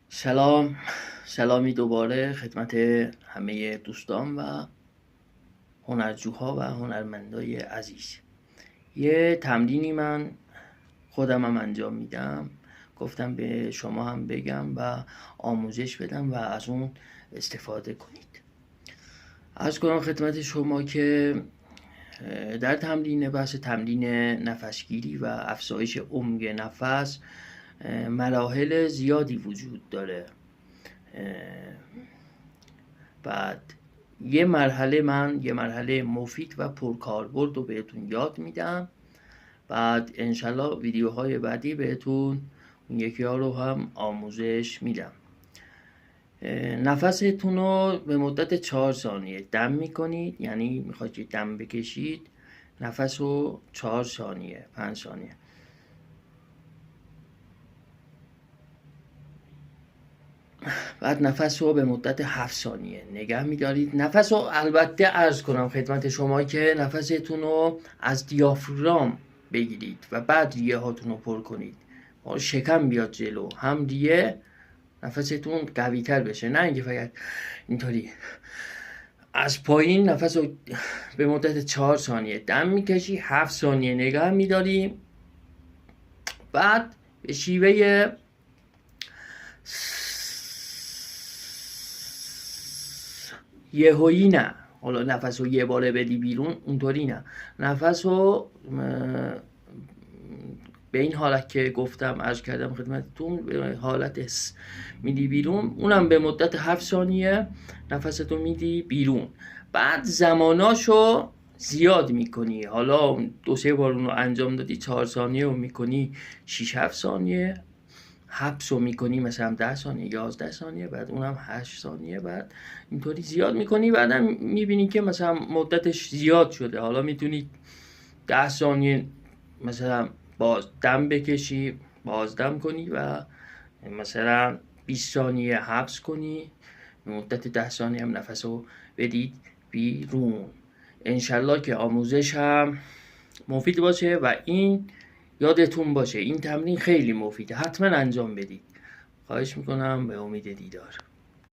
سلامی دوباره خدمت همه دوستان و هنرجوها و هنرمندای عزیز. یه تمرینی من خودم هم انجام میدم، گفتم به شما هم بگم و آموزش بدم و از اون استفاده کنید. عرض کنم خدمت شما که در بحث تمرین نفسگیری و افزایش عمق نفس مراحل زیادی وجود داره. بعد یه مرحله مفید و پرکاربرد رو بهتون یاد میدم. بعد انشالله ویدیوهای بعدی بهتون اون یکی ها رو هم آموزش میدم. نفستون رو به مدت 4 ثانیه دم میکنید، یعنی میخواید که دم بکشید نفس رو 4 ثانیه 5 ثانیه. بعد نفس رو به مدت 7 ثانیه نگه میدارید. نفس رو البته عرض کنم خدمت شما که نفستون رو از دیافرام بگیرید و بعد ریه هاتون رو پر کنید، شکم بیاد جلو، هم ریه نفستون قوی تر بشه، نه اینکه فقط اینطوری. از پایین نفس رو به مدت 4 ثانیه دم میکشی، 7 ثانیه نگه میداری، بعد به شیوه یهویی نه، حالا نفس رو یه باره بدی بیرون اونطوری نه، نفس رو به این حالت که گفتم عرض کردم خدمتتون، به حالت میدی بیرون، اونم به مدت 7 ثانیه نفستو میدی بیرون. بعد زماناشو زیاد میکنی، حالا 2-3 بار اون رو انجام دادی 4 ثانیه رو میکنی 6-7 ثانیه، حبس رو میکنی مثلا 10 ثانیه 11 ثانیه، بعد اونم 8 ثانیه، بعد اینطوری زیاد میکنی. بعدم میبینی که مثلا مدتش زیاد شده، حالا میتونی 10 ثانیه مثلا باز دم بکشی، بازدم کنی و مثلا 20 ثانیه حبس کنی، مدت 10 ثانیه هم نفس رو بدید بیرون. انشالله که آموزش هم مفید باشه و این یادتون باشه این تمرین خیلی مفیده، حتما انجام بدید. خواهش میکنم. به امید دیدار.